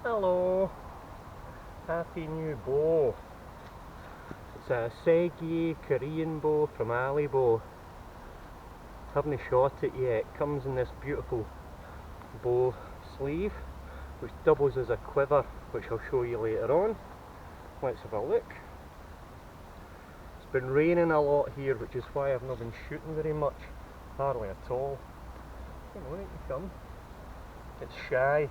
Hello, happy new bow. It's a Segye Korean bow from Alibow. Haven't shot it yet. It comes in this beautiful bow sleeve which doubles as a quiver, which I'll show you later on. Let's have a look. It's been raining a lot here, which is why I've not been shooting very much, hardly at all. Come on, it can come. It's shy.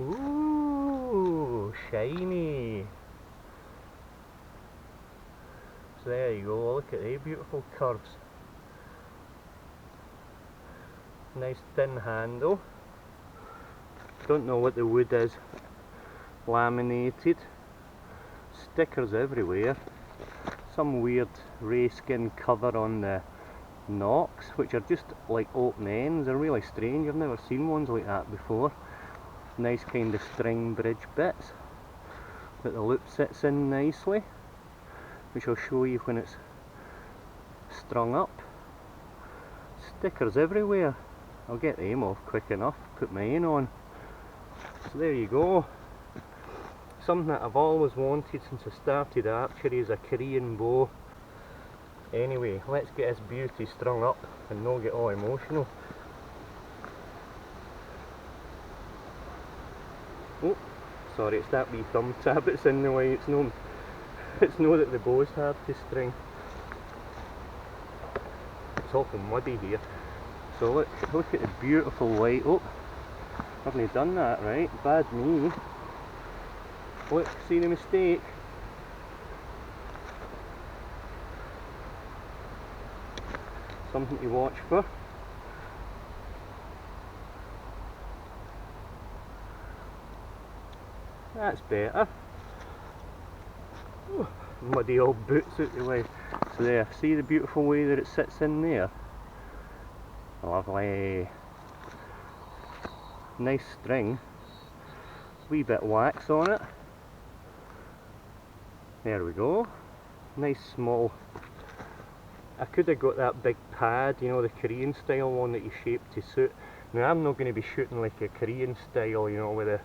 Ooh, shiny. So there you go, look at the beautiful curves. Nice thin handle. Don't know what the wood is. Laminated. Stickers everywhere. Some weird ray skin cover on the nocks, which are just like open ends. They're really strange. I've never seen ones like that before. Nice kind of string bridge bits that the loop sits in nicely, which I'll show you when it's strung up. Stickers everywhere. I'll get them off quick enough, put mine on. So there you go. Something that I've always wanted since I started archery is a Korean bow. Anyway, let's get this beauty strung up and not get all emotional. Oh, sorry, it's that wee thumb tab that's in the way. It's no that the bow's hard to string. It's awful muddy here. So look at the beautiful light. Oh, I haven't done that right. Bad me. Look, see the mistake. Something to watch for. That's better. Ooh, muddy old boots out the way. So there, see the beautiful way that it sits in there? Lovely. Nice string. Wee bit wax on it. There we go. Nice small. I could have got that big pad, you know, the Korean style one that you shape to suit. Now I'm not going to be shooting like a Korean style, you know, with a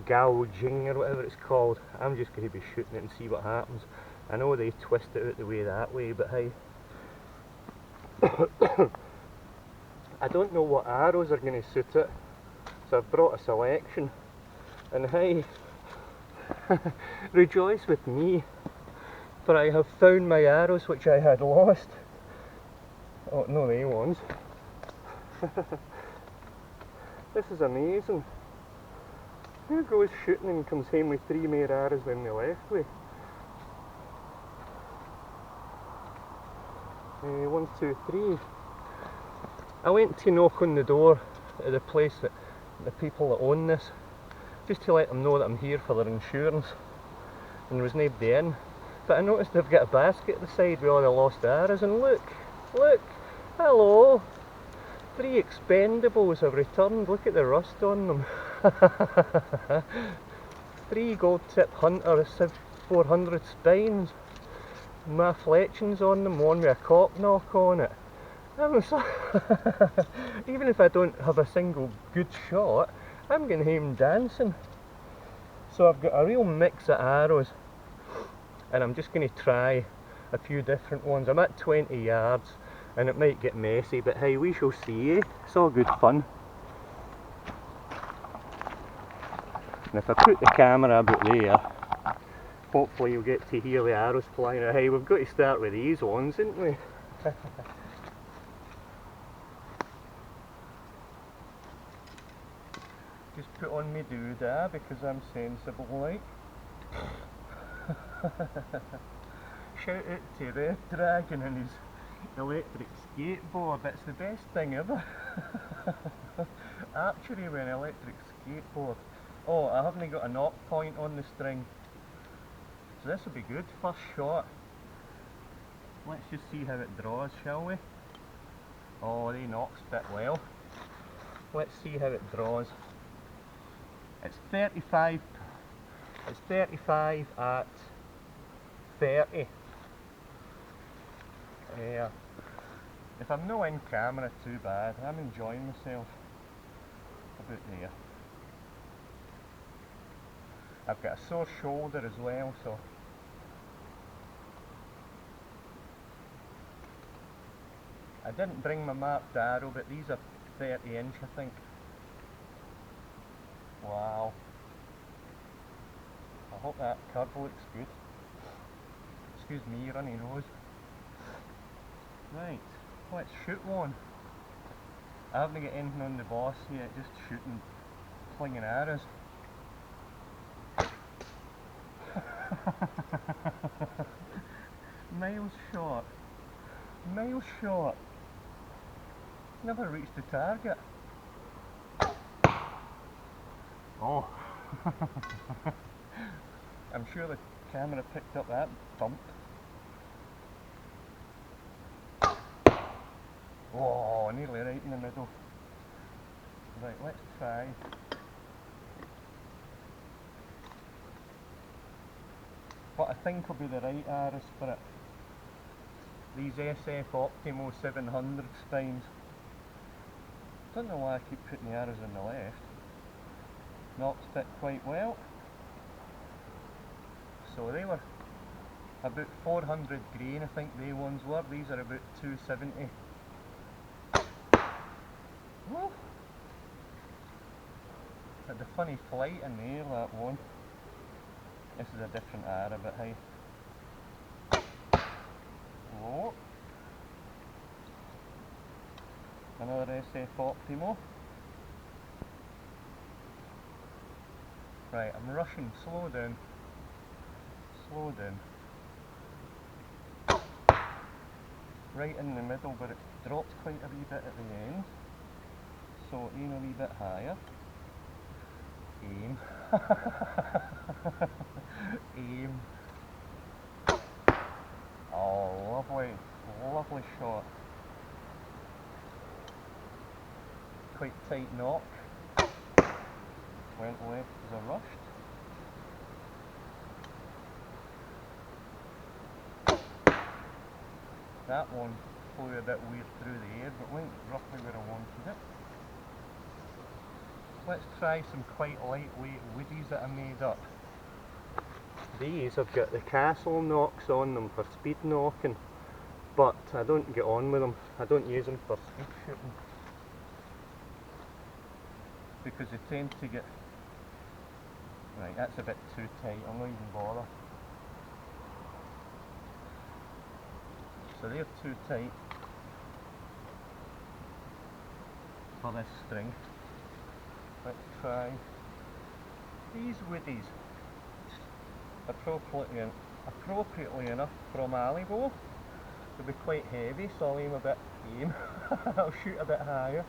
gouging or whatever it's called. I'm just going to be shooting it and see what happens. I know they twist it out the way that way, but hey. I don't know what arrows are going to suit it, so I've brought a selection. And hey, rejoice with me, for I have found my arrows which I had lost. Oh, no, they ones. This is amazing. Who goes shooting and comes home with 3 more arrows than they left with? 1, 2, 3. I went to knock on the door at the place that the people that own this, just to let them know that I'm here for their insurance, and there was nobody in. But I noticed they've got a basket at the side with all the lost arrows, and look, hello, 3 expendables have returned. Look at the rust on them. 3 gold tip hunter 400 spines. My fletchings on them, one with a cop knock on it. Even if I don't have a single good shot, I'm going home dancing. So I've got a real mix of arrows, and I'm just going to try a few different ones. I'm at 20 yards and it might get messy, but hey, we shall see, eh? It's all good fun. And if I put the camera about there, hopefully you'll get to hear the arrows flying. Hey, we've got to start with these ones, haven't we? Just put on me doodah because I'm sensible like. Shout out to Red Dragon and his electric skateboard. It's the best thing ever. Archery with an electric skateboard. Oh, I haven't got a knock point on the string, so this will be good. First shot. Let's just see how it draws, shall we? Oh, they knocks fit well. Let's see how it draws. It's 35. It's 35 at 30. Yeah. If I'm not in camera, too bad. I'm enjoying myself about there. I've got a sore shoulder as well, so I didn't bring my marked arrow, but these are 30 inch, I think. Wow. I hope that curve looks good. Excuse me, runny nose. Right, let's shoot one. I haven't got anything on the boss yet, just shooting, flinging arrows. Miles shot. Miles shot. Never reached the target. Oh. I'm sure the camera picked up that thump. Oh, nearly right in the middle. Right, let's try. What I think will be the right arrows for it. These SF Optimo 700 spines. Don't know why I keep putting the arrows on the left. Knots fit quite well. So they were about 400 grain, I think they ones were. These are about 270. Woo! Had a funny flight in the air, that one. This is a different arrow, but hey. Oh. Another SF Optimo. Right, I'm rushing, slow down. Slow down. Right in the middle, but it drops quite a wee bit at the end. So aim a wee bit higher. Aim. Aim. Oh, lovely, lovely shot. Quite tight knock. Went left as I rushed. That one flew a bit weird through the air, but went roughly where I wanted it. Let's try some quite lightweight woodies that I made up. These have got the castle knocks on them for speed knocking, but I don't get on with them. I don't use them for speed shooting because they tend to get... Right, that's a bit too tight, I'll not even bother. So they're too tight for this string. Let's try these woodies. Appropriately enough from Alibow. They'll be quite heavy, so I'll aim a bit. I'll shoot a bit higher.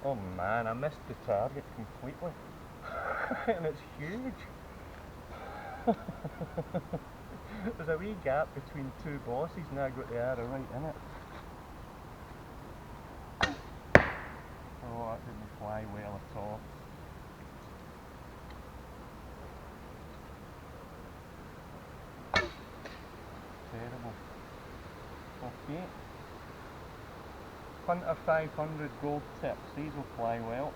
Oh man, I missed the target completely. And it's huge. There's a wee gap between two bosses and I got the arrow right in it. Oh, that didn't fly well at all. Terrible. Okay. Hunter 500 gold tips, these will fly well.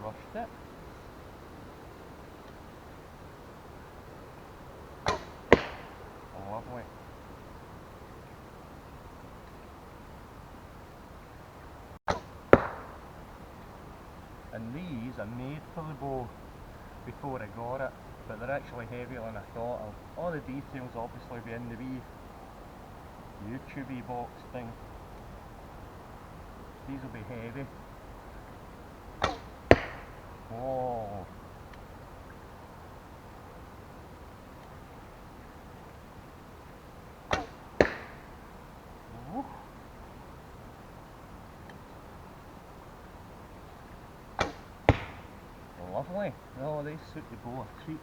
Rushed it. Lovely. And these I made for the bow before I got it, but they're actually heavier than I thought. All the details obviously be in the wee YouTube box thing. These will be heavy. Whoa. Woo. Lovely. Oh, they suit the bow a treat.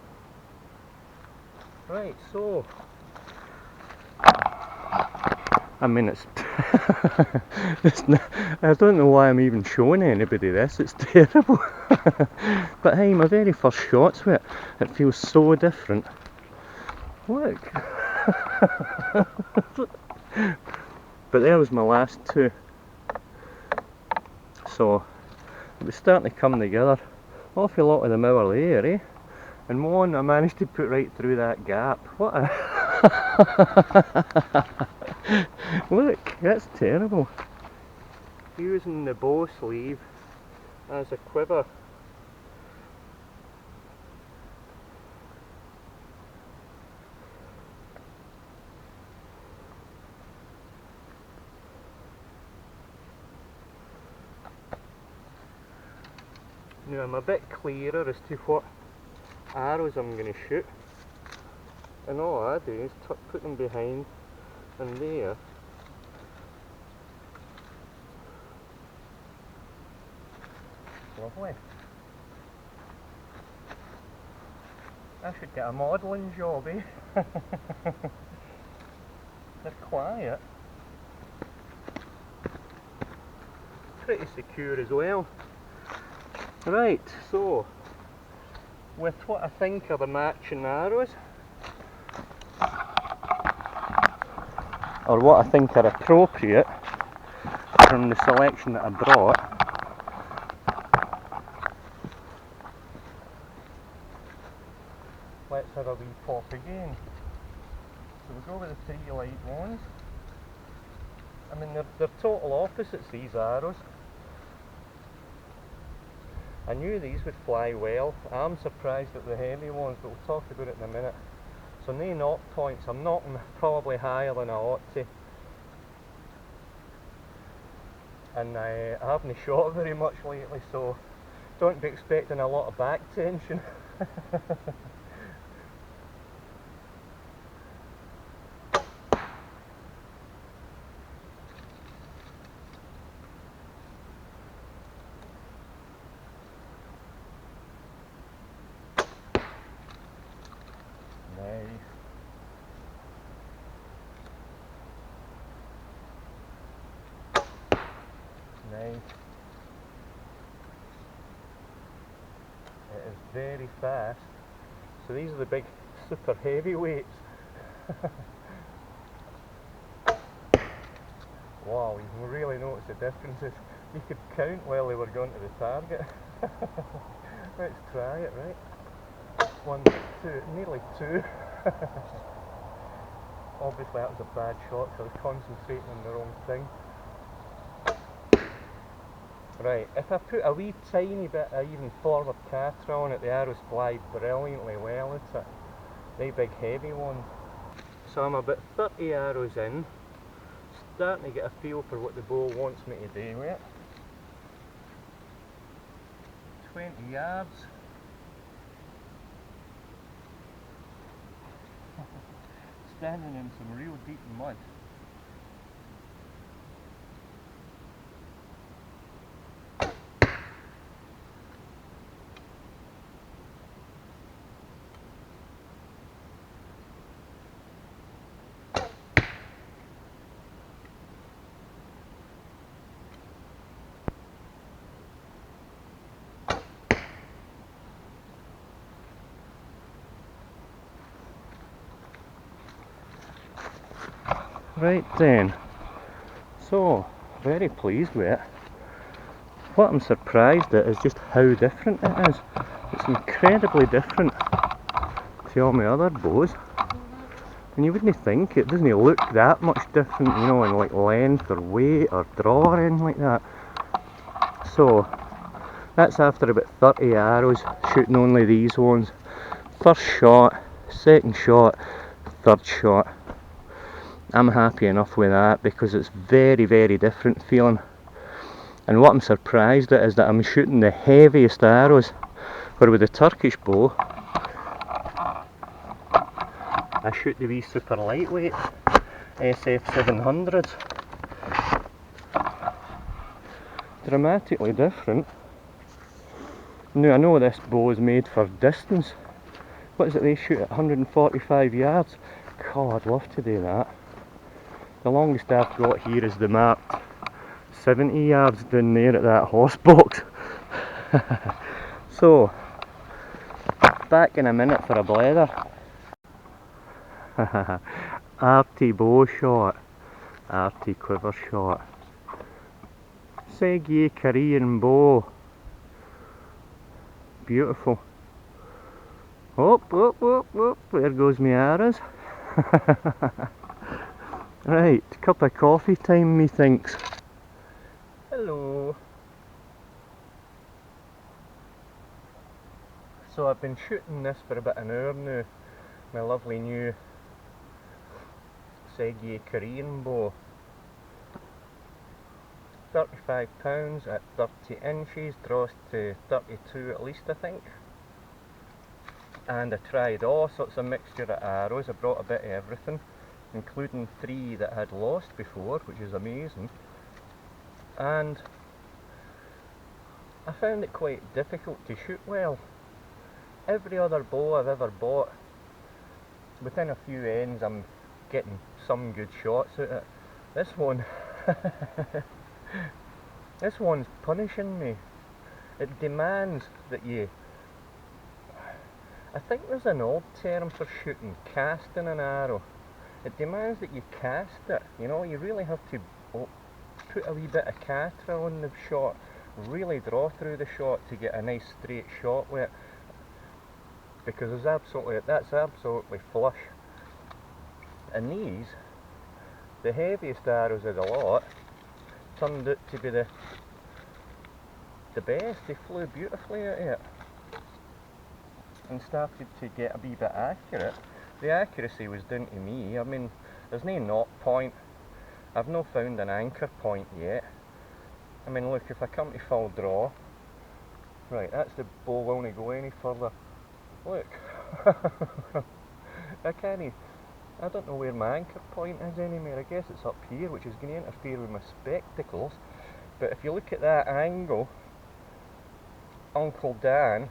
Right, so I mean, it's I don't know why I'm even showing anybody this, it's terrible. But hey, my very first shots with it, it feels so different. Look. But there was my last two. So it was starting to come together. Awful lot of them were there, eh? And one I managed to put right through that gap. What a look, that's terrible. Using the bow sleeve as a quiver. Now I'm a bit clearer as to what arrows I'm going to shoot, and all I do is put them behind and there. Lovely. I should get a modelling job, eh? They're quiet. Pretty secure as well. Right, so with what I think are the matching arrows, or what I think are appropriate from the selection that I brought, let's have a wee pop again. So we'll go with the 3 light ones. I mean they're total opposites, these arrows. I knew these would fly well. I'm surprised at the heavy ones, but we'll talk about it in a minute. So no knock points. I'm knocking probably higher than I ought to. And I haven't shot very much lately, so don't be expecting a lot of back tension. Nice. It is very fast. So these are the big super heavy weights. Wow, you can really notice the differences. You could count while they were going to the target. Let's try it, right? 1, 2, nearly 2. Obviously that was a bad shot, so I was concentrating on the wrong thing. Right, if I put a wee tiny bit of even forward catter on it, the arrows fly brilliantly well at it. They big heavy ones. So I'm about 30 arrows in, starting to get a feel for what the bow wants me to do with it. 20 yards. Standing in some real deep mud. Right then, so very pleased with it. What I'm surprised at is just how different it is. It's incredibly different to all my other bows, and you wouldn't think it doesn't look that much different, you know, in like length or weight or draw or anything like that. So that's after about 30 arrows shooting only these ones. First shot, second shot, third shot. I'm happy enough with that because it's very, very different feeling. And what I'm surprised at is that I'm shooting the heaviest arrows, where with the Turkish bow I shoot the wee super lightweight SF 700s. Dramatically different. Now I know this bow is made for distance. What is it they shoot at 145 yards? God, I'd love to do that. The longest I've got here is the marked 70 yards down there at that horse box. So, back in a minute for a blether. Arty bow shot. Arty quiver shot. Segye Korean bow. Beautiful. Oh, oh, oh, oh, there goes my arrows. Right, cup of coffee time, methinks. Hello. So I've been shooting this for about an hour now. My lovely new Segye Korean bow. £35 at 30 inches, draws to 32 at least, I think. And I tried all sorts of mixture of arrows. I brought a bit of everything, including 3 that I had lost before, which is amazing. And I found it quite difficult to shoot well. Every other bow I've ever bought, within a few ends I'm getting some good shots out of it. This one, this one's punishing me. It demands that you, I think there's an old term for shooting, casting an arrow. It demands that you cast it, you know, you really have to put a wee bit of catra on the shot, really draw through the shot to get a nice straight shot with it. Because that's absolutely flush. And these, the heaviest arrows of the lot, turned out to be the best. They flew beautifully at it and started to get a wee bit accurate. The accuracy was down to me. I mean, there's no knot point. I've not found an anchor point yet. I mean, look, if I come to full draw, right, that's the bow won't go any further. Look, I don't know where my anchor point is anymore. I guess it's up here, which is going to interfere with my spectacles. But if you look at that angle, Uncle Dan,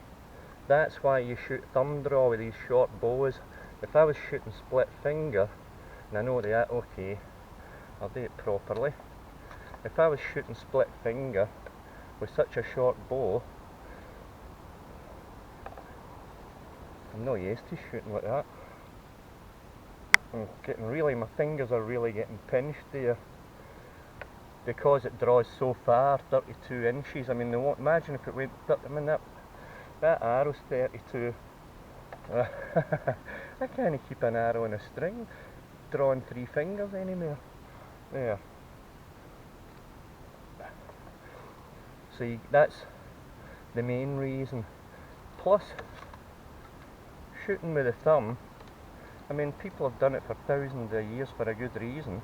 that's why you shoot thumb draw with these short bows. If I was shooting split finger, and I know that, okay, I'll do it properly. If I was shooting split finger with such a short bow, I'm not used to shooting like that. I'm getting really, my fingers are really getting pinched there because it draws so far, 32 inches. I mean, imagine if it went, I mean, that arrow's 32. I can't keep an arrow in a string drawing 3 fingers anymore. There. See, that's the main reason. Plus, shooting with a thumb, I mean, people have done it for thousands of years for a good reason.